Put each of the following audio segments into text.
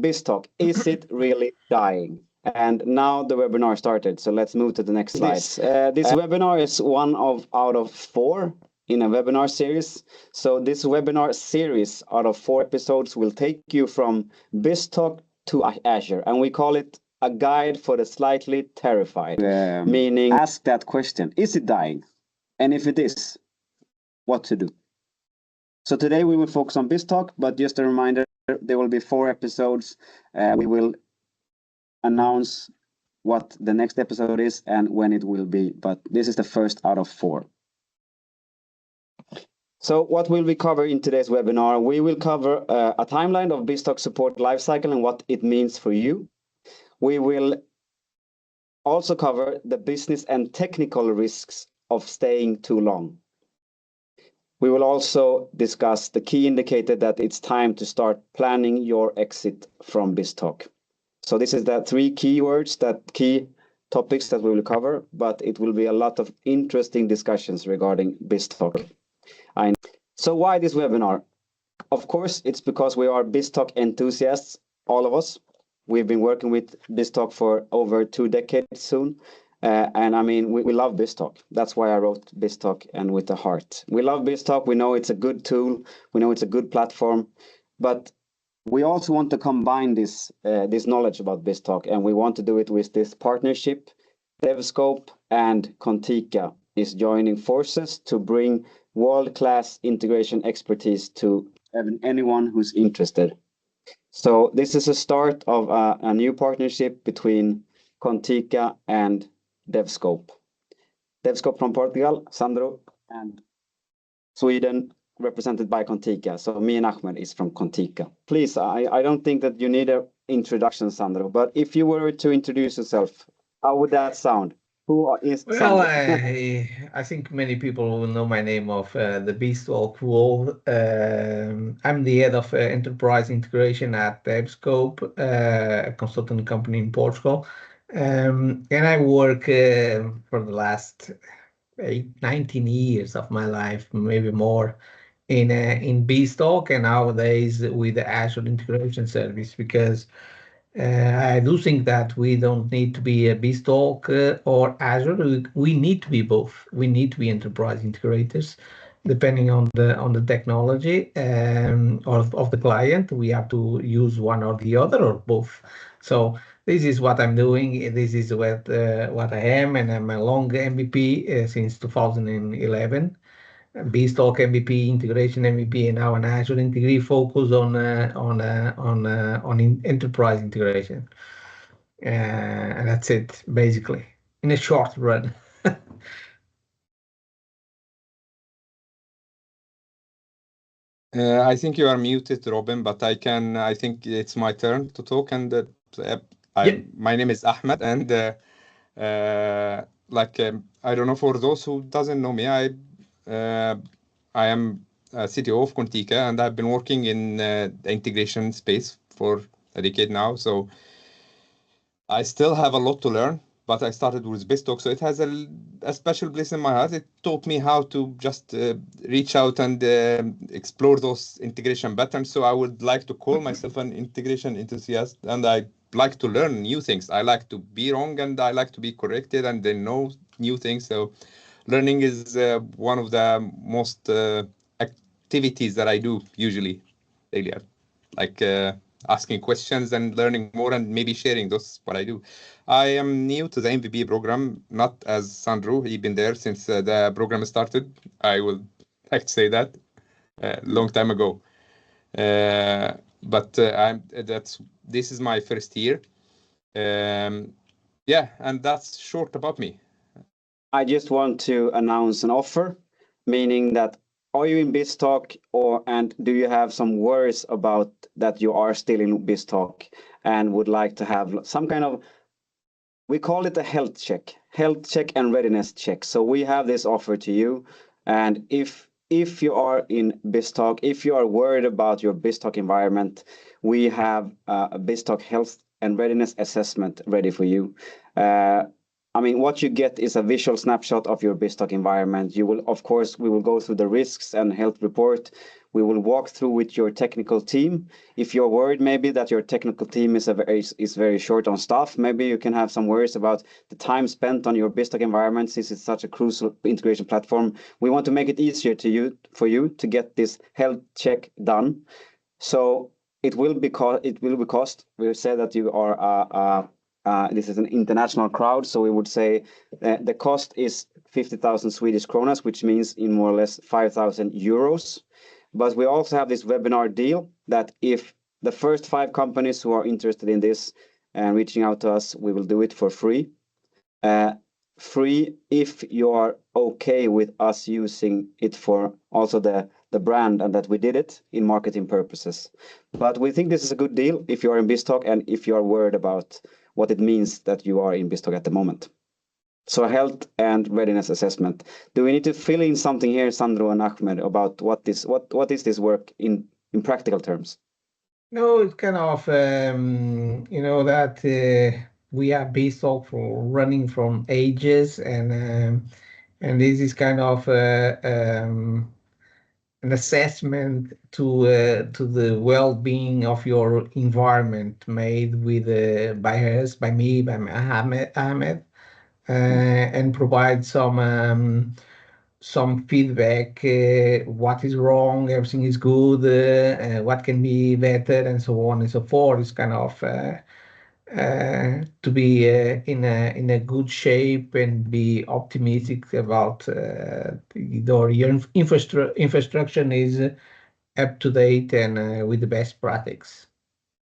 BizTalk, is it really dying? And now the webinar started, so let's move to the next slide. This webinar is one out of 4 in a webinar series. So this webinar series out of 4 episodes will take you from BizTalk to Azure, and we call it a guide for the slightly terrified, meaning ask that question, is it dying? And if it is, what to do? So today we will focus on BizTalk, but just a reminder, there will be 4 episodes. We will announce what the next episode is and when it will be, but this is the first out of 4. So what will we cover in today's webinar? We will cover a timeline of BizTalk support lifecycle and what it means for you. We will also cover the business and technical risks of staying too long. We will also discuss the key indicator that it's time to start planning your exit from BizTalk. So this is the 3 keywords, key topics that we will cover, but it will be a lot of interesting discussions regarding BizTalk. So why this webinar? Of course, it's because we are BizTalk enthusiasts, all of us. We've been working with BizTalk for over 2 decades soon. And I mean, we love BizTalk. That's why I wrote BizTalk and with the heart. We love BizTalk. We know it's a good tool. We know it's a good platform. But we also want to combine this knowledge about BizTalk, and we want to do it with this partnership. DevScope and Contica is joining forces to bring world-class integration expertise to anyone who's interested. So this is a start of a new partnership between Contica and DevScope. DevScope from Portugal, Sandro, and Sweden, represented by Contica. So me and Ahmed is from Contica. Please, I don't think that you need an introduction, Sandro, but if you were to introduce yourself, how would that sound? Who is Sandro? Well, I think many people will know my name of the BizTalk role. I'm the head of enterprise integration at DevScope, a consultant company in Portugal. And I work for the last 19 years of my life, maybe more, in BizTalk, and nowadays with the Azure integration service, because I do think that we don't need to be a BizTalk or Azure. We need to be both. We need to be enterprise integrators, depending on the technology of the client. We have to use one or the other or both. So this is what I'm doing. This is what I am, and I'm a long MVP since 2011. BizTalk MVP, integration MVP, and now an Azure integrity focus on enterprise integration. And that's it, basically, in a short run. I think you are muted, Robin, but I think it's my turn to talk. And my name is Ahmed, and I don't know, for those who doesn't know me, I am a CTO of Contica, and I've been working in the integration space for a decade now. So I still have a lot to learn, but I started with BizTalk, so it has a special place in my heart. It taught me how to just reach out and explore those integration patterns. So I would like to call myself an integration enthusiast, and I like to learn new things. I like to be wrong, and I like to be corrected, and then know new things. So learning is one of the most activities that I do usually daily, like asking questions and learning more and maybe sharing those what I do. I am new to the MVP program, not as Sandro. He's been there since the program started. I will like to say that a long time ago. But this is my first year. Yeah, and that's short about me. I just want to announce an offer, meaning that are you in BizTalk, and do you have some worries about that you are still in BizTalk and would like to have some kind of, we call it a health check and readiness check. So we have this offer to you, and if you are in BizTalk, if you are worried about your BizTalk environment, we have a BizTalk health and readiness assessment ready for you. I mean, what you get is a visual snapshot of your BizTalk environment. You will, of course, we will go through the risks and health report. We will walk through with your technical team. If you're worried maybe that your technical team is very short on staff, maybe you can have some worries about the time spent on your BizTalk environment, since it's such a crucial integration platform. We want to make it easier for you to get this health check done. So it will be cost. We said that you are this is an international crowd, so we would say the cost is 50,000 Swedish kronas, which means in more or less 5,000 euros. But we also have this webinar deal that if the first 5 companies who are interested in this and reaching out to us, we will do it for free. Free if you are okay with us using it for also the brand and that we did it in marketing purposes. But we think this is a good deal if you are in BizTalk and if you are worried about what it means that you are in BizTalk at the moment. So health and readiness assessment. Do we need to fill in something here, Sandro and Ahmed, about what is this work in practical terms? No, it's kind of that we have BizTalk for running from ages, and this is kind of an assessment to the well-being of your environment made with by us, by me, by Ahmed, and provide some feedback. What is wrong? Everything is good. What can be better, and so on and so forth. It's kind of to be in a good shape and be optimistic about your infrastructure is up to date and with the best practice.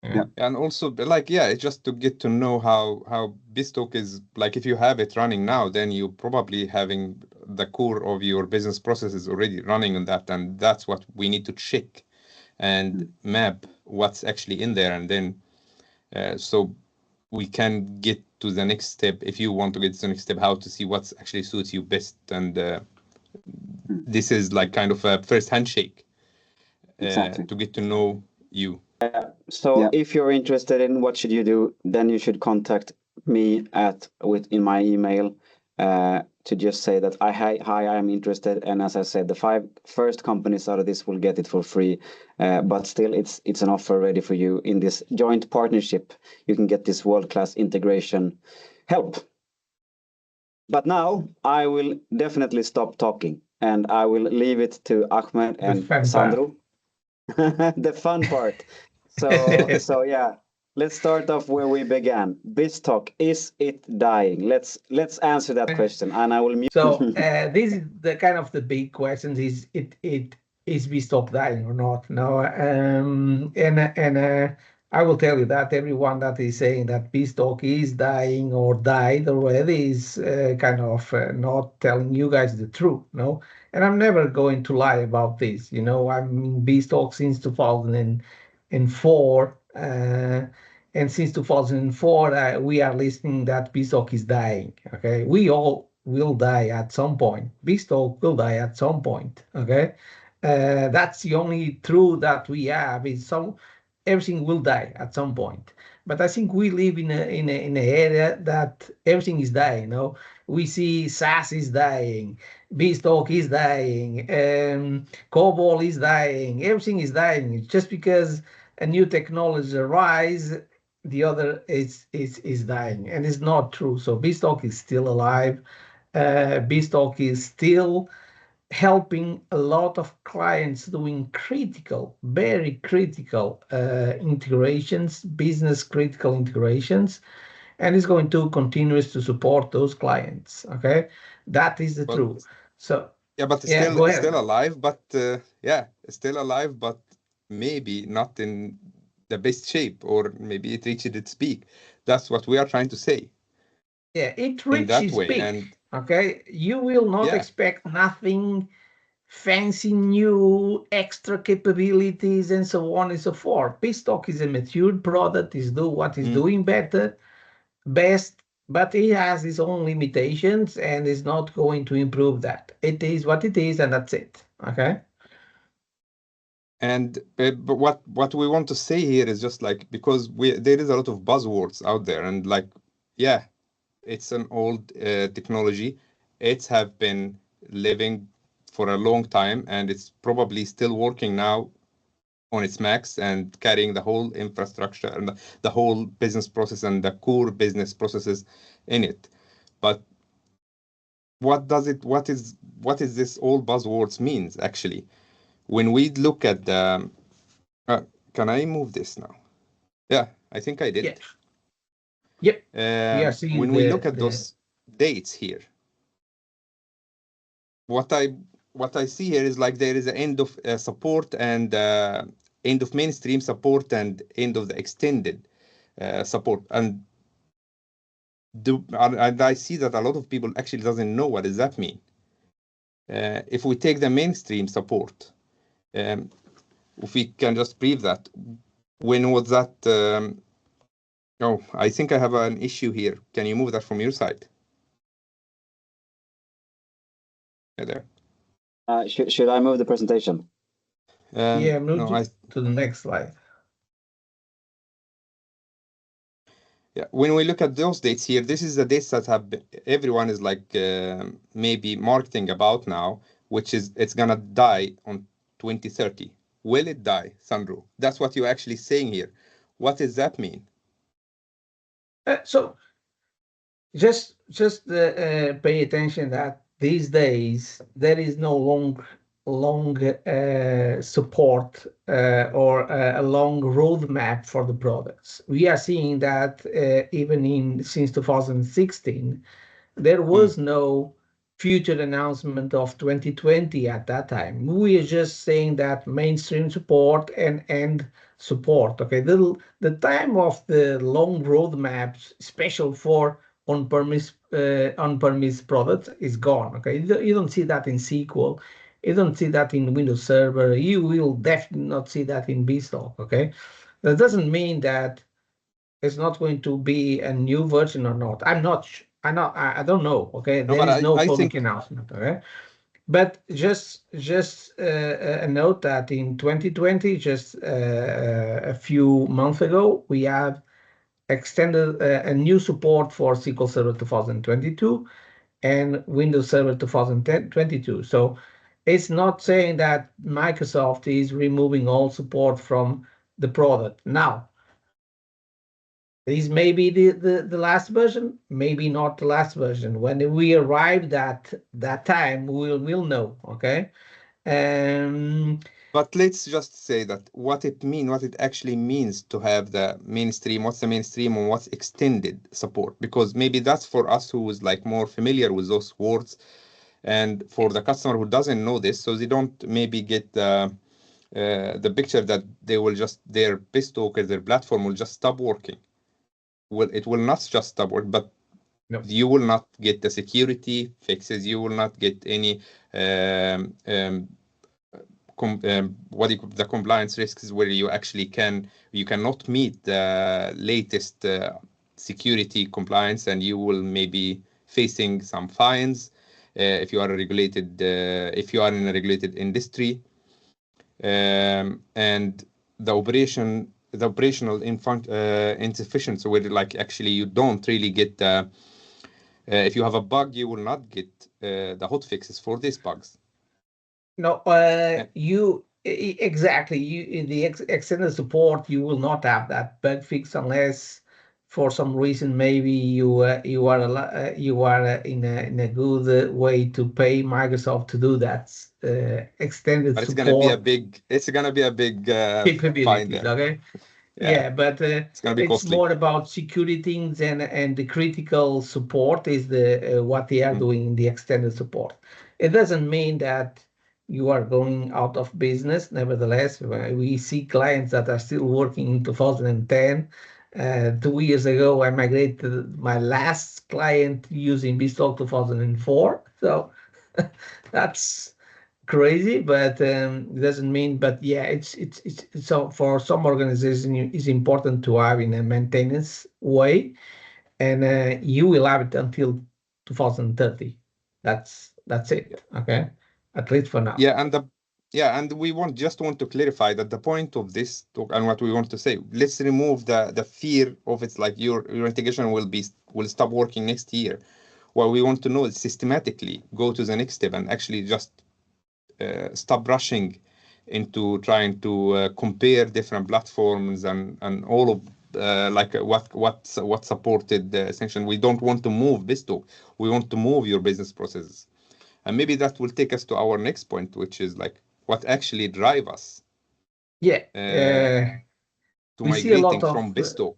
Yeah. And also it's just to get to know how BizTalk is like. If you have it running now, then you probably having the core of your business processes already running on that, and that's what we need to check and map what's actually in there, and then so we can get to the next step. If you want to get to the next step, how to see what's actually suits you best, and this is like kind of a first handshake Exactly. to get to know you. So if you're interested in what should you do, then you should contact me in my email to just say that hi, I am interested. And as I said, the 5 first companies out of this will get it for free. But still, it's an offer ready for you in this joint partnership. You can get this world-class integration help. But now I will definitely stop talking and I will leave it to Ahmed and Sandro. The fun part. So yeah, let's start off where we began. BizTalk, is it dying? Let's answer that question, and I will mute. So this is the kind of the big question: is BizTalk dying or not? No, and I will tell you that everyone that is saying that BizTalk is dying or died already is kind of not telling you guys the truth. No, and I'm never going to lie about this. You know, I'm in BizTalk since 2004. And since 2004, we are listening that BizTalk is dying. Okay, we all will die at some point. BizTalk will die at some point. Okay, that's the only truth that we have. Is everything will die at some point. But I think we live in an area that everything is dying. No, we see SaaS is dying, BizTalk is dying, COBOL is dying. Everything is dying just because a new technology arise, the other is dying, and it's not true. So BizTalk is still alive. BizTalk is still helping a lot of clients doing critical, very critical integrations, business critical integrations, and is going to continue to support those clients. Okay, that is the truth. So yeah, but still alive, but still alive, but maybe not in the best shape, or maybe it reached its peak. That's what we are trying to say. Yeah, it reaches peak. And okay, you will not expect nothing fancy, new, extra capabilities, and so on and so forth. BizTalk is a matured product, is doing better, best, but it has its own limitations and is not going to improve that. It is what it is, and that's it. Okay. And but what we want to say here is just like, because there is a lot of buzzwords out there, and like it's an old technology. It's have been living for a long time, and it's probably still working now on its max and carrying the whole infrastructure and the whole business process and the core business processes in it. But what is this all buzzwords means actually? When we look at the, can I move this now? Yeah, I think I did. Yeah. Yep. We are seeing when we look at those dates here, what I see here is like there is an end of support and end of mainstream support and end of the extended support. And I see that a lot of people actually doesn't know what does that mean. If we take the mainstream support, if we can just brief that, when was that? Oh, I think I have an issue here. Can you move that from your side? Yeah, there. Should I move the presentation? Yeah, move to the next slide. Yeah, when we look at those dates here, this is the dates that have everyone is like maybe marketing about now, which is it's gonna die on 2030. Will it die, Sandro? That's what you're actually saying here. What does that mean? So just pay attention that these days there is no long support or a long roadmap for the products. We are seeing that even since 2016, there was no future announcement of 2020 at that time. We are just saying that mainstream support and end support. Okay, the time of the long roadmaps, special for on-premise products, is gone. Okay, you don't see that in SQL. You don't see that in Windows Server. You will definitely not see that in BizTalk. Okay, that doesn't mean that it's not going to be a new version or not. I don't know. Okay, there is no public announcement. Okay, but just a note that in 2020, just a few months ago, we have extended a new support for SQL Server 2022 and Windows Server 2022. So it's not saying that Microsoft is removing all support from the product now. This may be the last version, maybe not the last version. When we arrive at that time, we'll know. Okay. But let's just say that what it actually means to have the mainstream, what's the mainstream and what's extended support, because maybe that's for us who is like more familiar with those words, and for the customer who doesn't know this, so they don't maybe get the picture that they will just, their BizTalk or their platform will just stop working. Well, it will not just stop working, but no. You will not get the security fixes. You will not get any the compliance risks where you actually cannot meet the latest security compliance, and you will maybe facing some fines if you are regulated if you are in a regulated industry, and the operational insufficiency where like actually you don't really get if you have a bug, you will not get the hot fixes for these bugs. No, you exactly. The extended support, you will not have that bug fix unless, for some reason, maybe you are in a good way to pay Microsoft to do that extended but support. It's gonna be a big capability. Okay. Yeah, but it's gonna be costly. More about security things and the critical support is the what they are doing in the extended support. It doesn't mean that you are going out of business. Nevertheless, we see clients that are still working in 2010. 2 years ago, I migrated my last client using BizTalk 2004. So that's crazy, but it doesn't mean. But yeah, it's so for some organization it's important to have in a maintenance way, and you will have it until 2030. That's it. Okay, at least for now. Yeah, and Yeah, and we just want to clarify that the point of this talk and what we want to say, let's remove the fear of it's like your integration will stop working next year. What we want to know is systematically go to the next step and actually just stop rushing into trying to compare different platforms and all of like what supported the essentially. We don't want to move BizTalk. We want to move your business processes. And maybe that will take us to our next point, which is like what actually drive us Yeah, to we see a lot migrating of from BizTalk.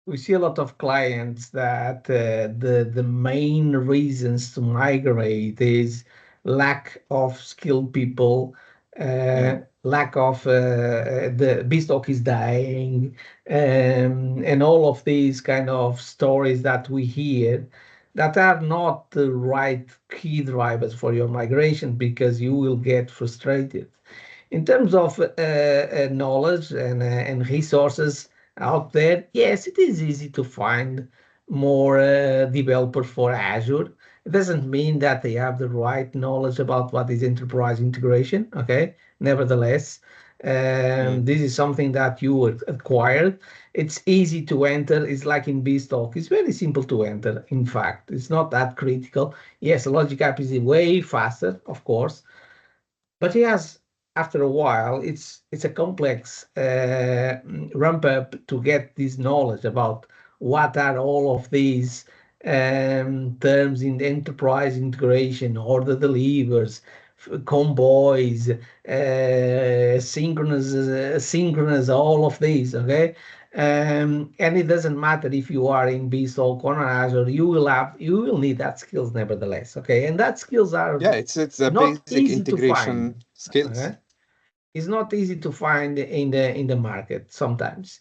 we see a lot of clients that the main reasons to migrate is lack of skilled people, lack of the BizTalk is dying, and all of these kind of stories that we hear that are not the right key drivers for your migration because you will get frustrated. In terms of knowledge and resources out there, yes, it is easy to find more developers for Azure. It doesn't mean that they have the right knowledge about what is enterprise integration. Okay, nevertheless, this is something that you would acquire. It's easy to enter. It's like in BizTalk. It's very simple to enter. In fact, it's not that critical. Yes, Logic App is way faster, of course, but yes, after a while, it's a complex ramp up to get this knowledge about what are all of these terms in the enterprise integration, order delivers, convoys, synchronous, all of these. Okay. And it doesn't matter if you are in BizTalk or Azure, you will need that skills nevertheless. Okay, and that skills are Yeah, it's a not basic easy to find. integration skills. Okay? It's not easy to find in the market sometimes.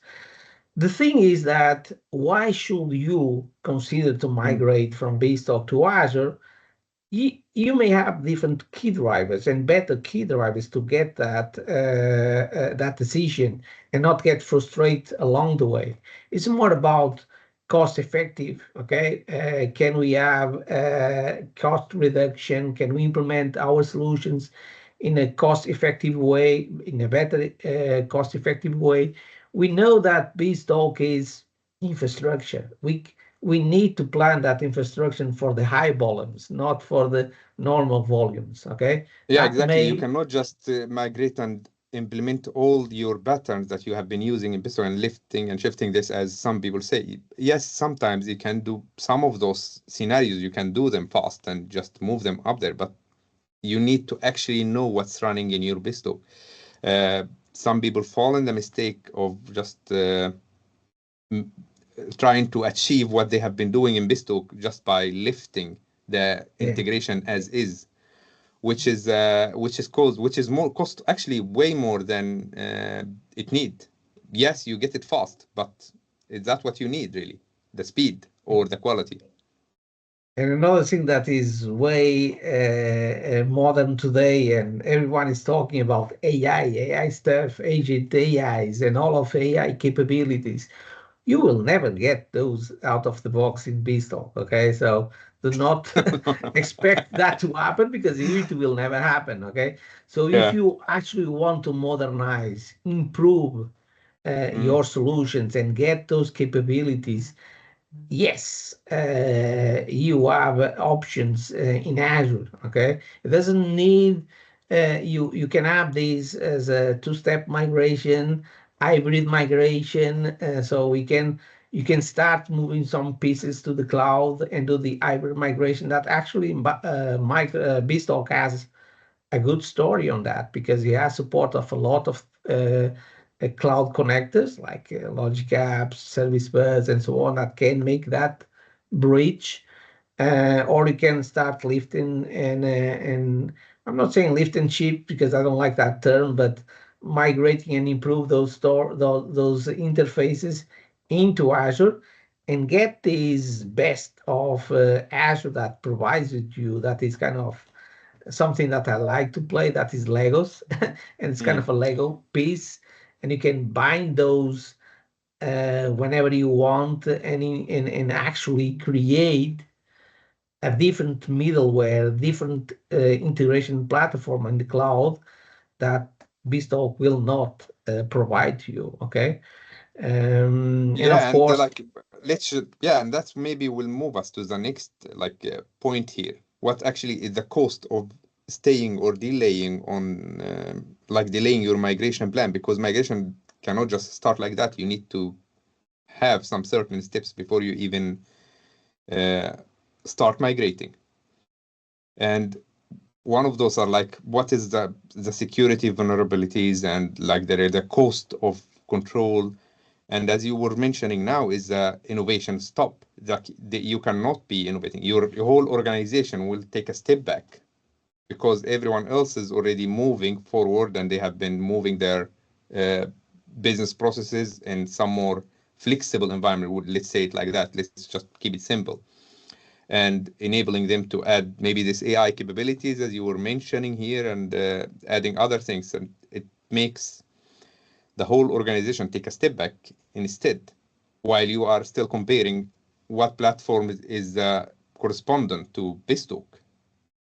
The thing is that why should you consider to migrate from BizTalk to Azure? You may have different key drivers and better key drivers to get that decision and not get frustrated along the way. It's more about cost effective. Okay, can we have cost reduction? Can we implement our solutions in a cost effective way, in a better cost effective way? We know that BizTalk is infrastructure. We need to plan that infrastructure for the high volumes, not for the normal volumes. Okay, Yeah, that exactly. You may cannot just migrate and implement all your patterns that you have been using in BizTalk and lifting and shifting this, as some people say. Yes, sometimes you can do some of those scenarios, you can do them fast and just move them up there, but you need to actually know what's running in your BizTalk. Some people fall in the mistake of just trying to achieve what they have been doing in BizTalk just by lifting the integration as is, which is more cost, actually way more than it need. Yes, you get it fast, but is that what you need really? The speed or the quality? And another thing that is way modern today, and everyone is talking about AI stuff, agent AIs, and all of AI capabilities. You will never get those out of the box in BizTalk. Okay, so do not expect that to happen because it will never happen. Okay, so if Yeah. you actually want to modernize, improve Mm, your solutions and get those capabilities, yes, you have options in Azure. Okay, it doesn't need you can have these as a two-step migration, hybrid migration. So you can start moving some pieces to the cloud and do the hybrid migration. That actually BizTalk has a good story on that because he has support of a lot of cloud connectors like Logic Apps, Service Bus, and so on that can make that bridge. Or you can start lifting and I'm not saying lift and shift because I don't like that term, but migrating and improve those interfaces into Azure and get this best of Azure that provides with you. That is kind of something that I like to play, that is Legos, and it's kind mm, of a Lego piece, and you can bind those whenever you want, and actually create a different middleware, different integration platform in the cloud that BizTalk will not provide to you. Okay. And Yeah, of and course, and that's maybe will move us to the next point here. What actually is the cost of staying or delaying on delaying your migration plan? Because migration cannot just start like that. You need to have some certain steps before you even start migrating. And one of those are like, what is the security vulnerabilities and like the cost of control. And as you were mentioning now, is the innovation stop. That you cannot be innovating. Your whole organization will take a step back because everyone else is already moving forward and they have been moving their business processes in some more flexible environment. Let's say it like that. Let's just keep it simple. And enabling them to add maybe this AI capabilities as you were mentioning here and adding other things. And it makes the whole organization take a step back instead, while you are still comparing what platform is correspondent to BizTalk,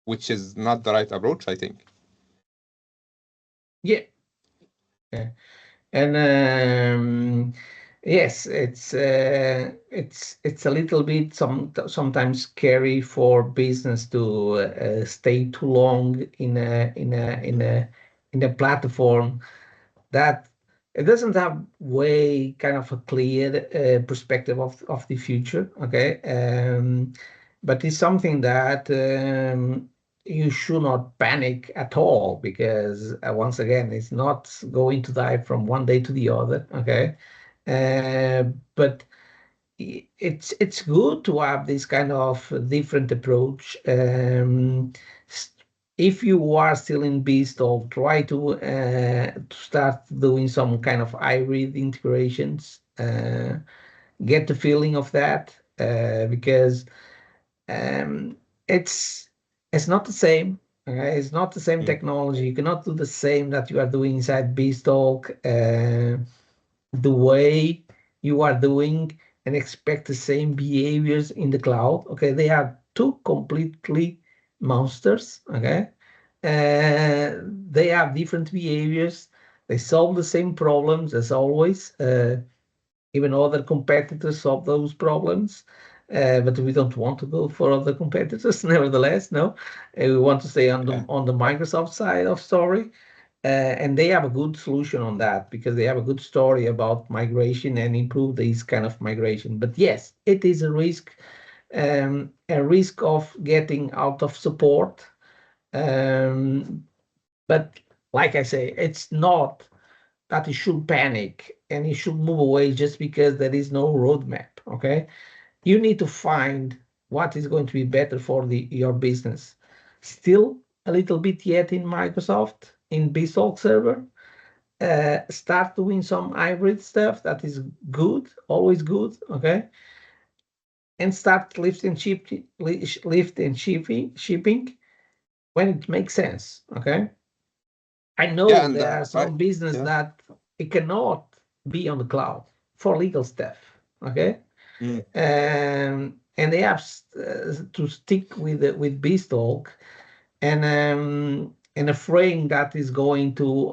which is not the right approach, I think. yeah. And yes, it's a little bit sometimes scary for business to stay too long in a platform that it doesn't have way kind of a clear perspective of the future. Okay. But it's something that you should not panic at all, because once again, it's not going to die from one day to the other. Okay. But it's good to have this kind of different approach. If you are still in BizTalk, try to start doing some kind of hybrid integrations. Get the feeling of that, because um, it's it's not the same. Okay? It's not the same technology. You cannot do the same that you are doing inside BizTalk the way you are doing and expect the same behaviors in the cloud. Okay, they are two completely monsters. Okay, they have different behaviors. They solve the same problems as always. Even other competitors solve those problems. But we don't want to go for other competitors. Nevertheless, no, we want to stay on the Microsoft side of story. And they have a good solution on that because they have a good story about migration and improve these kind of migration. But yes, it is a risk of getting out of support. But like I say, it's not that you should panic and you should move away just because there is no roadmap. Okay, you need to find what is going to be better for your business. Still a little bit yet in Microsoft, in BizTalk server. Start doing some hybrid stuff that is good, always good. Okay, and start lift and shipping when it makes sense. Okay, I know there are some business that it cannot be on the cloud for legal stuff. Okay. And they have to stick with BizTalk, and afraid that is going to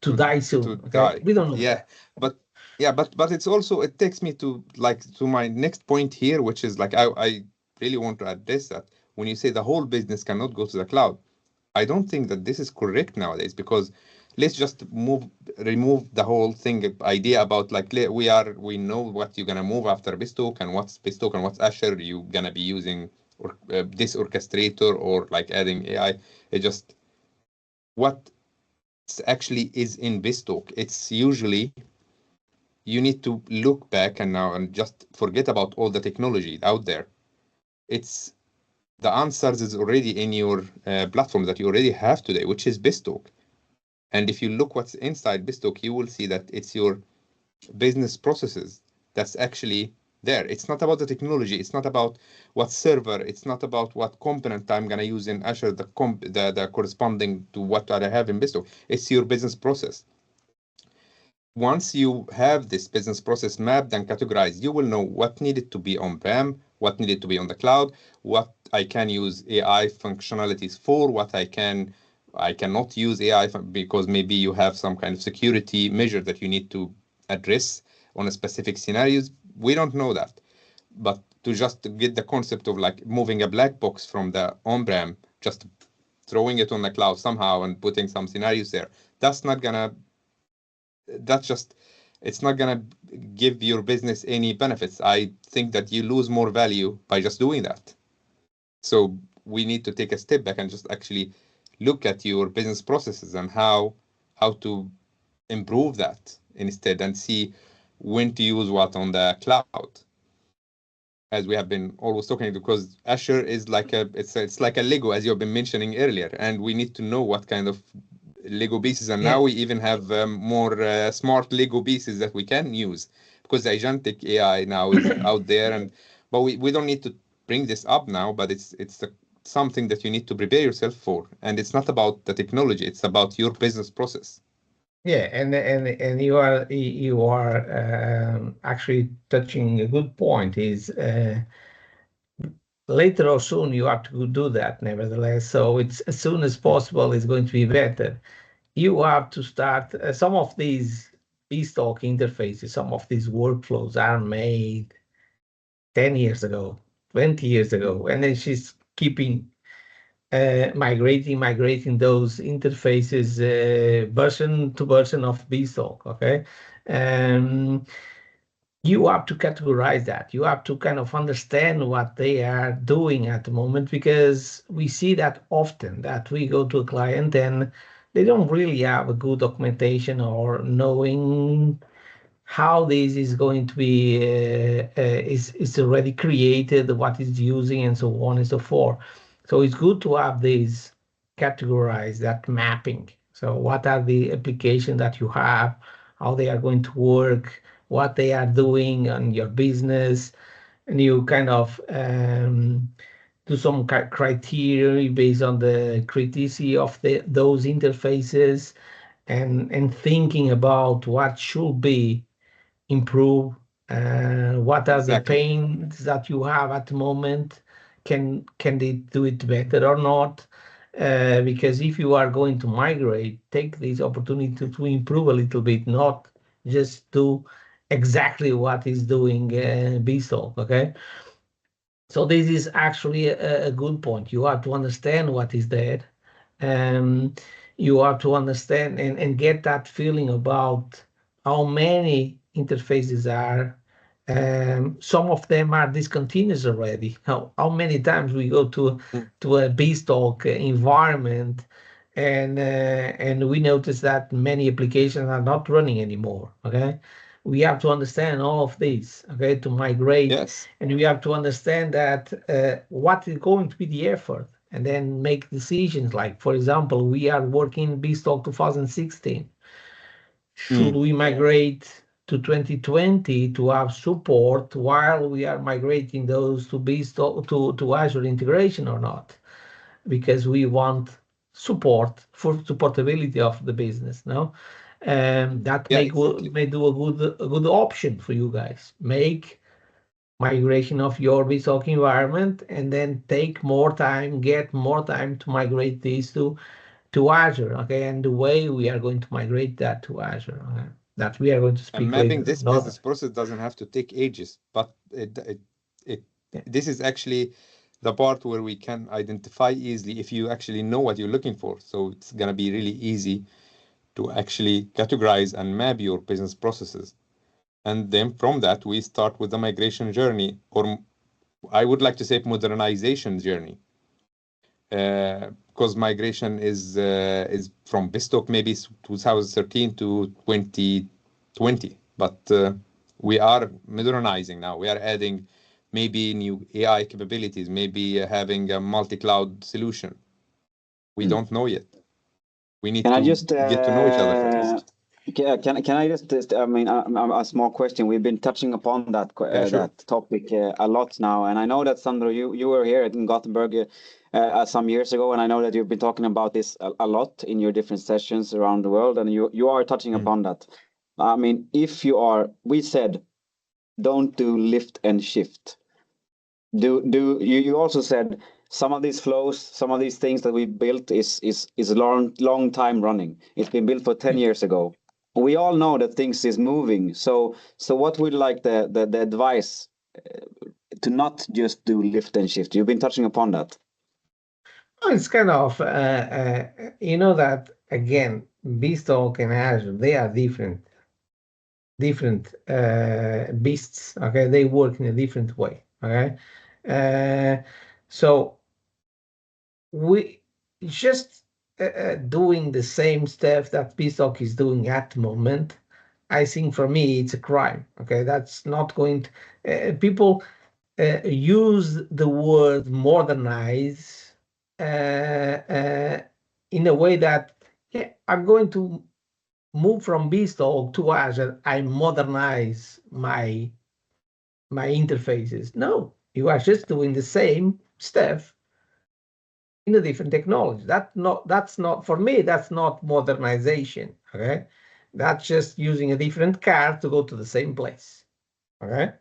die soon. Okay, we don't know. But it's also, it takes me to my next point here, which is like I really want to address that when you say the whole business cannot go to the cloud. I don't think that this is correct nowadays, because let's just remove the whole thing idea about like we know what you're gonna move after BizTalk and what's BizTalk and what's Azure you're gonna be using, or this orchestrator or like adding AI. It just what actually is in BizTalk. It's usually you need to look back and just forget about all the technology out there. It's the answers is already in your platform that you already have today, which is BizTalk. And if you look what's inside BizTalk, you will see that it's your business processes that's actually there. It's not about the technology. It's not about what server. It's not about what component I'm going to use in Azure, the corresponding to what I have in BizTalk. It's your business process. Once you have this business process mapped and categorized, you will know what needed to be on-prem, what needed to be on the cloud, what I can use AI functionalities for, what I can I cannot use AI because maybe you have some kind of security measure that you need to address on a specific scenarios. We don't know that. But to just get the concept of like moving a black box from the on-prem, just throwing it on the cloud somehow and putting some scenarios there, it's not gonna give your business any benefits. I think that you lose more value by just doing that. So we need to take a step back and just actually look at your business processes and how to improve that instead, and see when to use what on the cloud, as we have been always talking, because Azure is like it's like a Lego, as you've been mentioning earlier, and we need to know what kind of Lego pieces, and now we even have more smart Lego pieces that we can use, because the agentic AI now is out there, but we don't need to bring this up now, but it's something that you need to prepare yourself for, and it's not about the technology, it's about your business process. Yeah, and you are actually touching a good point. Is later or soon you have to do that. Nevertheless, so it's as soon as possible is going to be better. You have to start some of these BizTalk interfaces. Some of these workflows are made 10 years ago, 20 years ago, and then she's keeping migrating those interfaces version to version of BizTalk, okay? You have to categorize that. You have to kind of understand what they are doing at the moment, because we see that often that we go to a client and they don't really have a good documentation or knowing how this is going to be is already created, what is using, and so on and so forth. So it's good to have these categorized, that mapping. So what are the applications that you have, how they are going to work, what they are doing on your business, and you kind of do some criteria based on the criticality of those interfaces, and thinking about what should be improve, what are the pains that you have at the moment, can they do it better or not, because if you are going to migrate, take this opportunity to improve a little bit, not just do exactly what is doing BizTalk, okay? So this is actually a good point. You have to understand what is there. You have to understand and get that feeling about how many interfaces are. Some of them are discontinuous already. How many times we go to a BizTalk environment, and we notice that many applications are not running anymore, okay? We have to understand all of these, okay, to migrate. Yes. And we have to understand that what is going to be the effort, and then make decisions. Like, for example, we are working BizTalk 2016. Should we migrate to 2020 to have support while we are migrating those to BizTalk to Azure integration or not? Because we want support for supportability of the business, no? That may do a good option for you guys. Make migration of your BizTalk environment, and then take more time, get more time to migrate these to Azure, okay? And the way we are going to migrate that to Azure, okay? That we are going to speak and mapping later. this business process doesn't have to take ages, but this is actually the part where we can identify easily if you actually know what you're looking for. So it's gonna be really easy to actually categorize and map your business processes. And then from that, we start with the migration journey, or I would like to say modernization journey. Because migration is from BizTalk maybe 2013 to 2020, but we are modernizing now. We are adding maybe new AI capabilities, maybe having a multi-cloud solution. We don't know yet. We need to get to know each other first. Can I just I mean, a small question. We've been touching upon that Sure. that topic a lot now, and I know that Sandro, you were here in Gothenburg some years ago, and I know that you've been talking about this a lot in your different sessions around the world, and you are touching upon that. I mean, if you are, we said, don't do lift and shift. You also said some of these flows, some of these things that we built is a long time running. It's been built for 10 years ago. We all know that things is moving. So what would like the advice to not just do lift and shift? You've been touching upon that. Well, it's kind of you know that again, BizTalk and Azure, they are different beasts. Okay, they work in a different way. Okay, so we just doing the same stuff that BizTalk is doing at the moment. I think for me it's a crime. Okay, that's not going to people use the word modernize in a way that, yeah, I'm going to move from BizTalk to Azure. I modernize my interfaces. No, you are just doing the same stuff in a different technology. That's not for me. That's not modernization. Okay, that's just using a different car to go to the same place. Okay,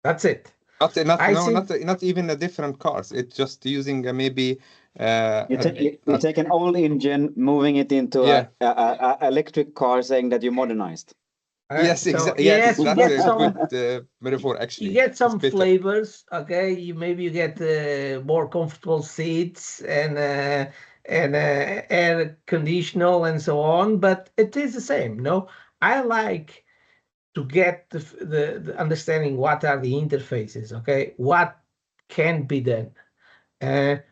that's it. Not even a different cars. It's just using maybe you take an old engine, moving it into a electric car, saying that you modernized. Yes, exactly. Yes, Yes, that's a good metaphor, actually. You get some flavors, okay? You get more comfortable seats and air conditional and so on, but it is the same. No, I like to get the understanding what are the interfaces, okay? What can be done?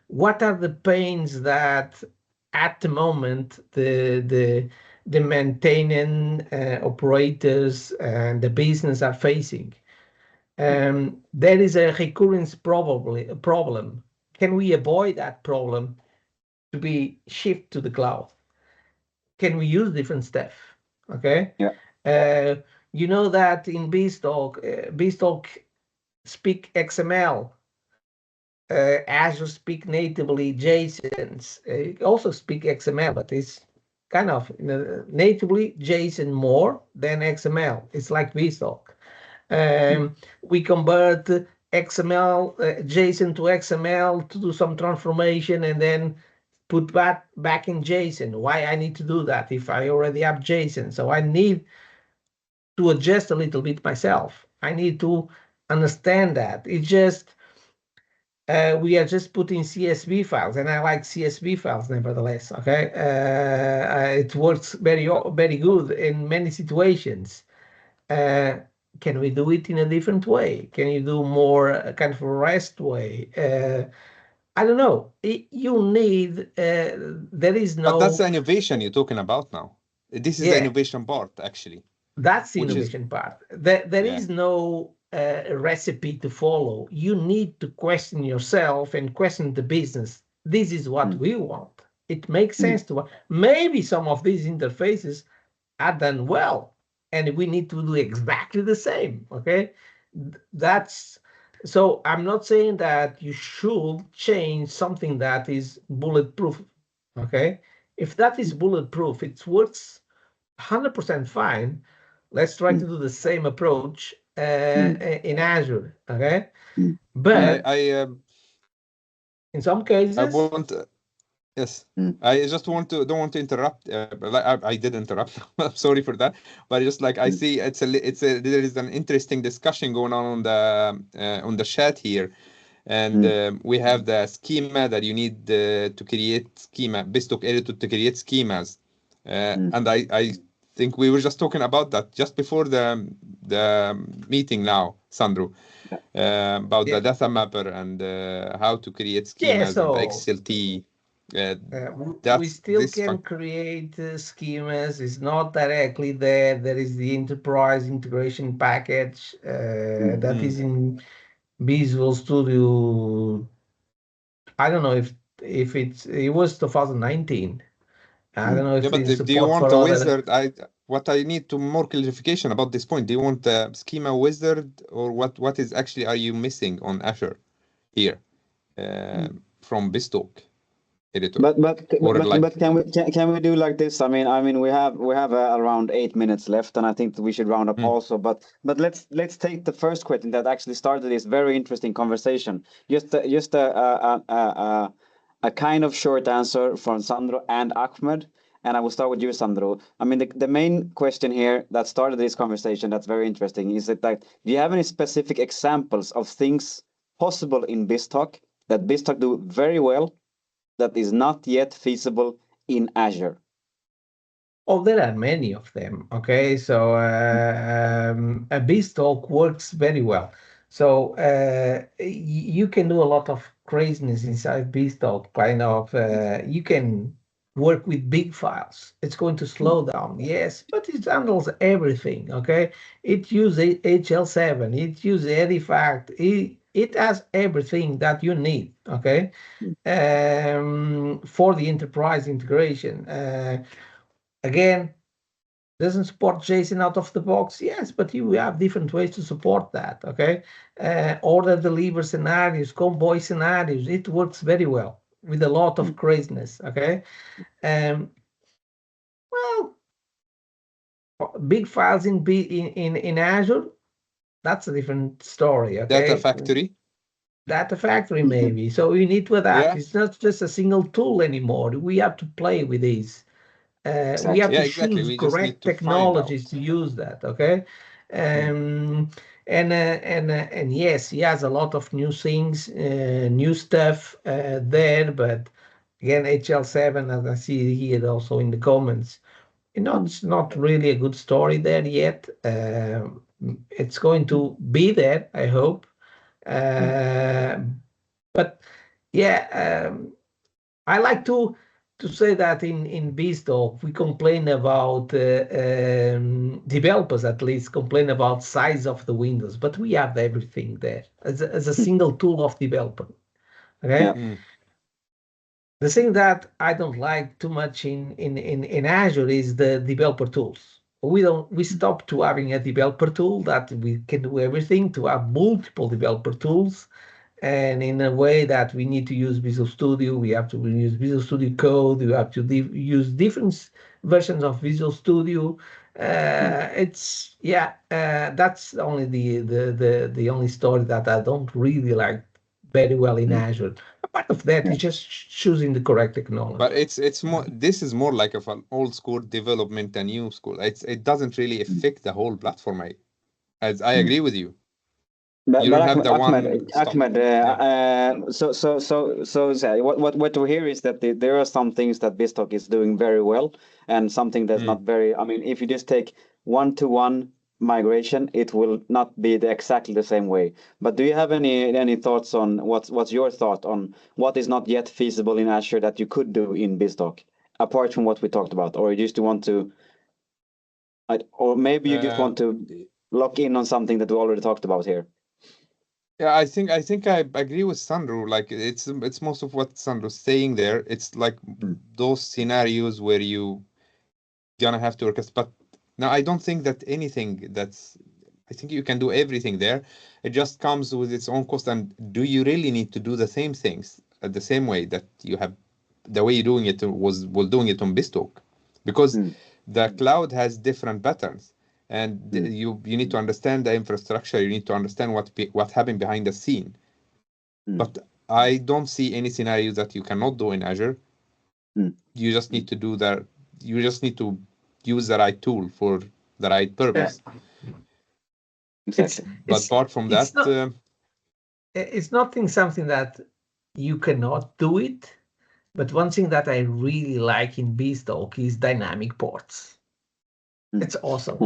What are the pains that at the moment the maintaining operators and the business are facing? There is a recurrence problem. Can we avoid that problem to be shift to the cloud? Can we use different stuff? Okay. Yeah. You know that in BizTalk speak XML. Azure speak natively JSONs. Also speak XML, but it's kind of natively JSON more than XML. It's like BizTalk. We convert XML, JSON to XML to do some transformation and then put that back in JSON. Why I need to do that if I already have JSON? So I need to adjust a little bit myself. I need to understand that. It's just, we are just putting CSV files, and I like CSV files nevertheless, okay? It works very good in many situations. Can we do it in a different way? Can you do more kind of a REST way? I don't know. You need, there is no... But that's the innovation you're talking about now. This is the innovation part, actually. That's the innovation part. There is no recipe to follow. You need to question yourself and question the business. This is what we want. It makes sense to... Maybe some of these interfaces are done well, and we need to do exactly the same, okay? That's... So I'm not saying that you should change something that is bulletproof, okay? If that is bulletproof, it works 100% fine. Let's try to do the same approach in Azure, okay? But in some cases... I want... Yes, I just don't want to interrupt. I did interrupt. I'm sorry for that. But just like I see, there is an interesting discussion going on the chat here, and we have the schema that you need to create schema, BizTalk editor to create schemas, and I think we were just talking about that just before the meeting now, Sandro, about the data mapper and how to create schemas and XLT. We still can create schemas. It's not directly there. There is the enterprise integration package that is in Visual Studio. I don't know if it was 2019. I don't know if but do you want a wizard? What I need to more clarification about this point. Do you want a schema wizard, or what is actually are you missing on Azure here from BizTalk? editor. But Like, can we do like this? I mean we have around 8 minutes left, and I think that we should round up also. But let's take the first question that actually started this very interesting conversation. Just a kind of short answer from Sandro and Ahmed, and I will start with you, Sandro. I mean the main question here that started this conversation that's very interesting is that, like, do you have any specific examples of things possible in BizTalk that BizTalk do very well that is not yet feasible in Azure? Oh, there are many of them. Okay, so a BizTalk works very well. So you can do a lot of craziness inside BizTalk. Kind of, you can work with big files. It's going to slow down, yes, but it handles everything. Okay, it uses HL7. It uses Edifact. It has everything that you need. Okay, for the enterprise integration. Again, doesn't support JSON out of the box? Yes, but you have different ways to support that, okay? Order deliver scenarios, convoy scenarios, it works very well with a lot of craziness, okay? Well, big files in Azure, that's a different story, okay? Data Factory. Data Factory, maybe. So you need to adapt. Yeah. It's not just a single tool anymore. We have to play with these. We have to choose We just need correct to find out. technologies to use that. Okay, and yes, he has a lot of new things, new stuff there. But again, HL7, as I see here also in the comments, it's not really a good story there yet. It's going to be there, I hope. But yeah. I like to say that in BizTalk we complain about developers at least complain about size of the windows, but we have everything there as a single tool of developer. Okay. Yeah. The thing that I don't like too much in Azure is the developer tools. We stopped to having a developer tool that we can do everything, to have multiple developer tools. And in a way that we need to use Visual Studio, we have to use Visual Studio Code, we have to use different versions of Visual Studio. That's only the only story that I don't really like very well in Azure. Part of that is just choosing the correct technology. But it's more. This is more like of an old school development and new school. It doesn't really affect the whole platform. I agree with you. But You don't have the one stop. Ahmed, what we hear is that there are some things that BizTalk is doing very well, and something that's not very. I mean, if you just take one-to-one migration, it will not be exactly the same way. But do you have any thoughts on what's your thought on what is not yet feasible in Azure that you could do in BizTalk, apart from what we talked about, or you just want to, or maybe you just want to lock in on something that we already talked about here? Yeah, I think I agree with Sandro. Like it's most of what Sandro's saying there. It's like those scenarios where you gonna have to orchestrate. But no, I don't think that anything that's. I think you can do everything there. It just comes with its own cost. And do you really need to do the same things the same way that you have, the way you're doing it was doing it on BizTalk? Because the cloud has different patterns. And you need to understand the infrastructure. You need to understand what happened behind the scene. But I don't see any scenario that you cannot do in Azure. You just need to do that. You just need to use the right tool for the right purpose. Exactly. But apart from that, it's not something that you cannot do it. But one thing that I really like in BizTalk is dynamic ports. It's awesome.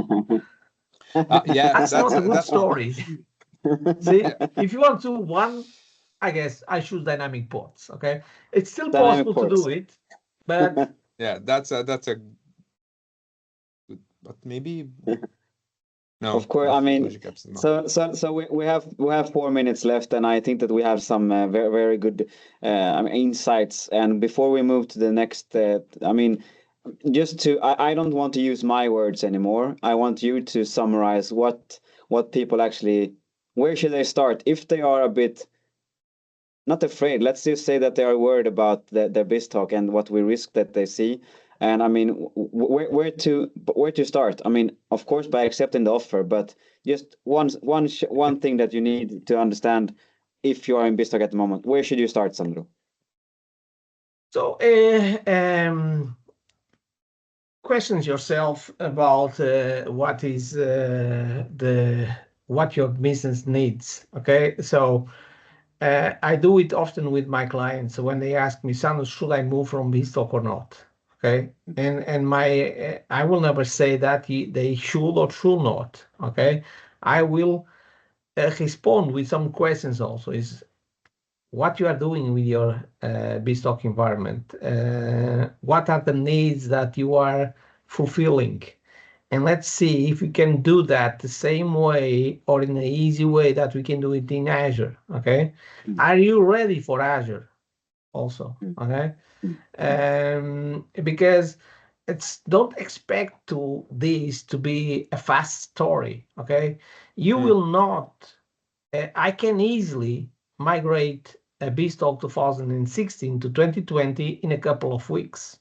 That's not a good story. See, if you want to one, I guess I choose dynamic ports. Okay, it's still possible to do it, but yeah, that's a good, but maybe no. Of course, I mean, so we have 4 minutes left, and I think that we have some very very good insights. And before we move to the next, I mean, I don't want to use my words anymore. I want you to summarize what people actually, where should they start if they are a bit not afraid. Let's just say that they are worried about their BizTalk and what we risk that they see. And I mean, where to start? I mean, of course, by accepting the offer, but just one thing that you need to understand if you are in BizTalk at the moment. Where should you start, Sandro? So, questions yourself about what is what your business needs. Okay, so I do it often with my clients when they ask me, Sandro, should I move from BizTalk or not? Okay, and my I will never say that they should or should not. Okay, I will respond with some questions also. Is what you are doing with your BizTalk environment? What are the needs that you are fulfilling? And let's see if we can do that the same way or in an easy way that we can do it in Azure. Okay, are you ready for Azure? Also, okay, because don't expect this to be a fast story. Okay, you will not. I can easily migrate a BizTalk 2016 to 2020 in a couple of weeks.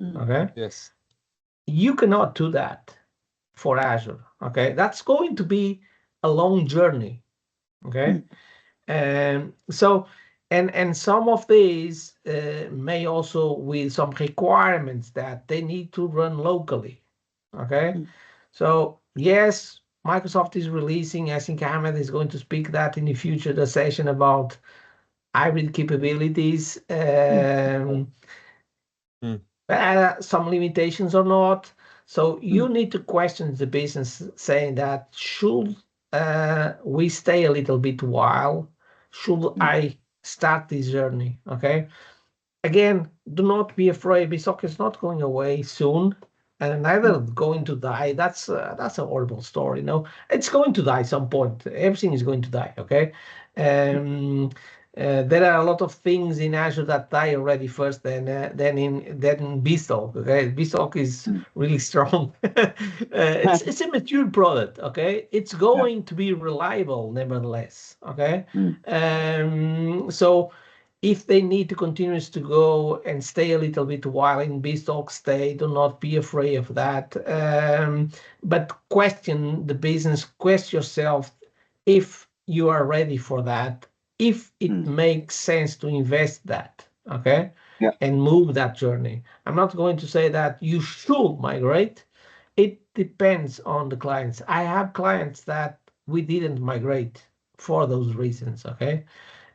Okay. Yes. You cannot do that for Azure. Okay, that's going to be a long journey. Okay, so and some of these may also with some requirements that they need to run locally. Okay, so yes, Microsoft is releasing. I think Ahmed is going to speak that in the future, the session about hybrid capabilities. Some limitations or not. So you need to question the business, saying that should we stay a little bit while? Should I start this journey? Okay. Again, do not be afraid. BizTalk is not going away soon, and neither going to die. That's a horrible story. No, it's going to die some point. Everything is going to die. Okay. There are a lot of things in Azure that die already first, than in BizTalk. Okay, BizTalk is really strong. It's a mature product. Okay, it's going to be reliable nevertheless. Okay, so if they need to continue to go and stay a little bit while in BizTalk, stay. Do not be afraid of that. But question the business. Question yourself if you are ready for that. If it makes sense to invest that, okay, and move that journey. I'm not going to say that you should migrate. It depends on the clients. I have clients that we didn't migrate for those reasons, okay?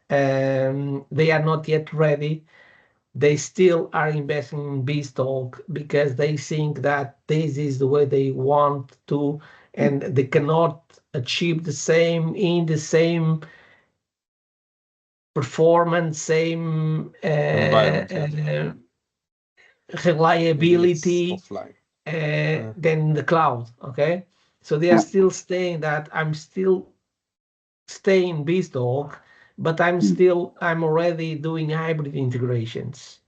They are not yet ready. They still are investing in BizTalk because they think that this is the way they want to, and they cannot achieve the same in the same performance, same reliability than the cloud. Okay, so they are still saying that I'm still staying BizTalk, but I'm already doing hybrid integrations.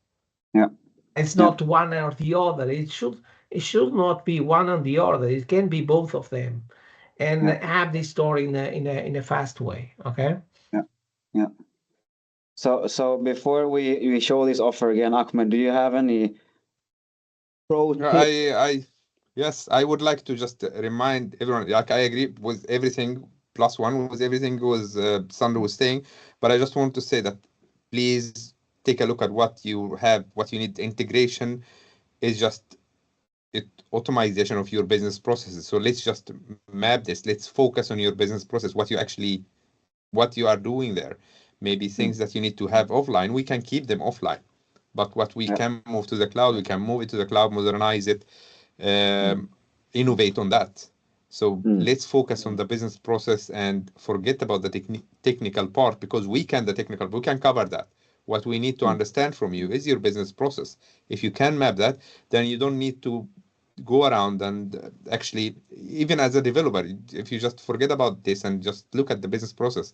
Yeah, it's not one or the other. It should not be one or the other. It can be both of them, and have this story in a fast way. Okay. Yeah. So before we show this offer again, Ahmed, do you have any pro tip? Yes, I would like to just remind everyone, like I agree with everything, plus one with everything was Sandro was saying, but I just want to say that please take a look at what you have, what you need. Integration is just automation of your business processes. So let's just map this. Let's focus on your business process, what you are doing there. Maybe things that you need to have offline, we can keep them offline. But what we can move to the cloud, we can move it to the cloud, modernize it, innovate on that. So let's focus on the business process and forget about the technical part, because we can cover that. What we need to understand from you is your business process. If you can map that, then you don't need to go around and actually, even as a developer, if you just forget about this and just look at the business process,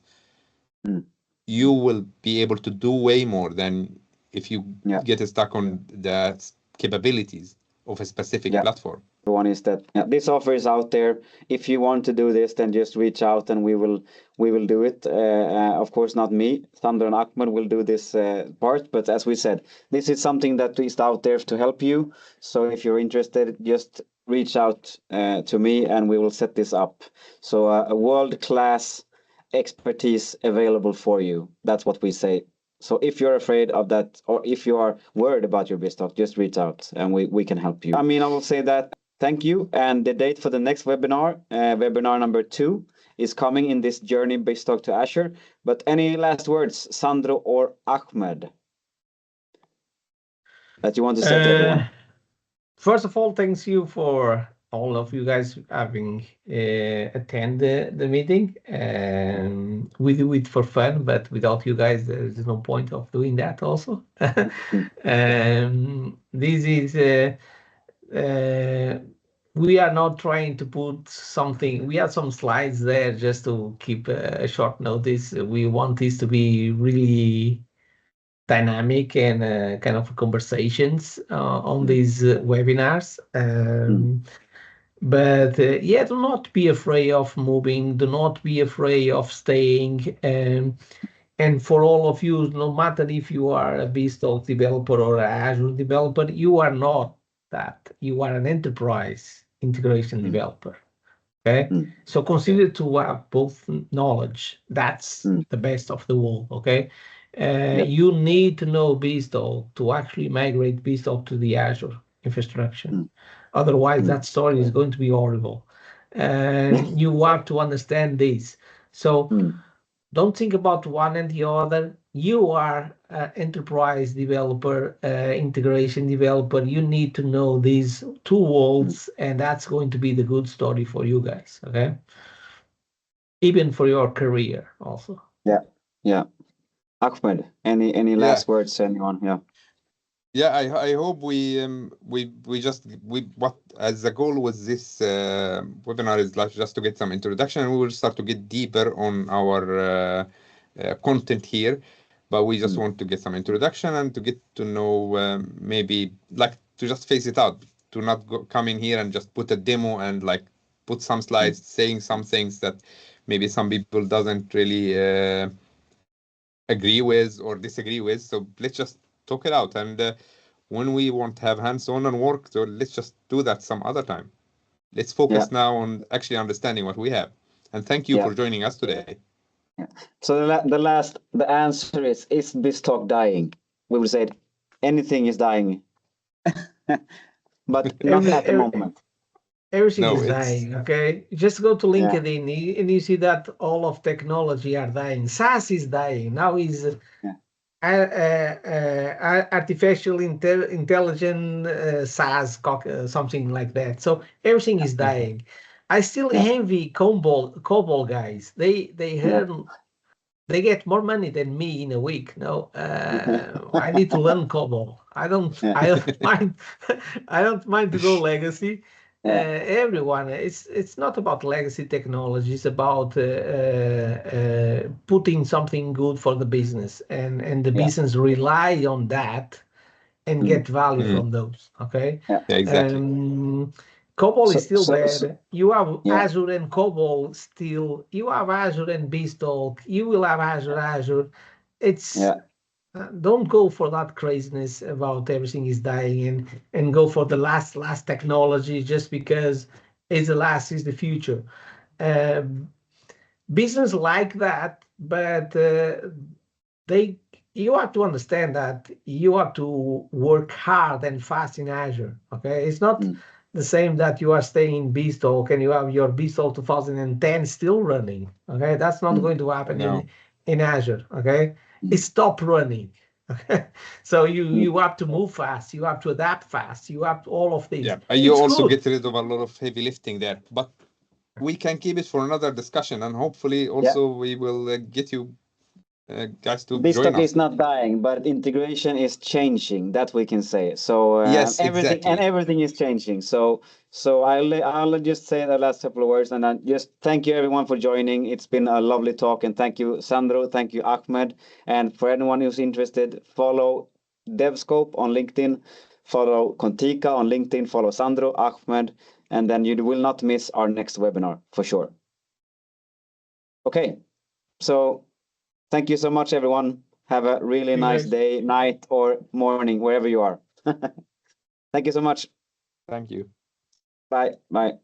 you will be able to do way more than if you get stuck on the capabilities of a specific platform. One is that this offer is out there. If you want to do this, then just reach out and we will do it. Of course, not me. Sandro and Ahmed will do this part. But as we said, this is something that is out there to help you. So if you're interested, just reach out to me and we will set this up. So a world-class expertise available for you. That's what we say. So if you're afraid of that, or if you are worried about your BizTalk, just reach out and we can help you. I mean, I will say that thank you. And the date for the next webinar, webinar number 2, is coming in this journey BizTalk to Azure. But any last words, Sandro or Ahmed, that you want to say to everyone? First of all, thanks you for all of you guys having attended the meeting. We do it for fun, but without you guys, there's no point of doing that also. This is, we are not trying to put something, we have some slides there just to keep a short notice. We want this to be really dynamic and kind of conversations on these webinars. But yeah, do not be afraid of moving. Do not be afraid of staying. And for all of you, no matter if you are a BizTalk developer or an Azure developer, you are not that. You are an enterprise integration developer. Okay, so consider to have both knowledge. That's the best of the world. Okay, you need to know BizTalk to actually migrate BizTalk to the Azure infrastructure. Otherwise, that story is going to be horrible. And you have to understand this. So don't think about one and the other. You are an enterprise developer, integration developer. You need to know these two worlds, and that's going to be the good story for you guys, okay? Even for your career also. Yeah. Ahmed, any last words, anyone? Yeah, I hope what as the goal with this webinar is like just to get some introduction, and we will start to get deeper on our content here. But we just want to get some introduction and to get to know maybe like to just face it out, to not come in here and just put a demo and like put some slides saying some things that maybe some people doesn't really agree with or disagree with. So let's just talk it out, and when we want to have hands-on and work, so let's just do that some other time. Let's focus now on actually understanding what we have. And thank you for joining us today. So the answer is BizTalk dying? We will say anything is dying, but not at the moment. Everything is dying, okay? Just go to LinkedIn and you see that all of technology are dying. SaaS is dying. Now is artificial intelligence SaaS, something like that. So everything is dying. I still envy COBOL guys. They earn, they get more money than me in a week. No, I need to learn COBOL. I don't mind. I don't mind to go legacy. Everyone, it's not about legacy technology. It's about putting something good for the business, and the business rely on that and get value from those. Okay. Exactly. COBOL is still there. You have Azure and COBOL still. You have Azure and BizTalk. You will have Azure. It's don't go for that craziness about everything is dying and go for the last technology just because it's the last is the future. Business like that, but you have to understand that you have to work hard and fast in Azure. Okay, it's not the same that you are staying in BizTalk and you have your BizTalk 2010 still running. Okay, that's not going to happen in Azure. Okay, it stopped running. Okay, so you have to move fast. You have to adapt fast. You have all of these. Yeah, you also get rid of a lot of heavy lifting there, but we can keep it for another discussion, and hopefully also we will get you guys to join us. Is not dying, but integration is changing. That we can say. So yes, everything exactly. And everything is changing. So I'll just say the last couple of words, and then just thank you everyone for joining. It's been a lovely talk, and thank you Sandro, thank you Ahmed, and for anyone who's interested, follow DevScope on LinkedIn. follow Contica on LinkedIn, follow Sandro, Ahmed, and then you will not miss our next webinar for sure. Okay, so thank you so much, everyone. Have a really nice day, night, or morning, wherever you are. Thank you so much. Thank you. Bye. Bye.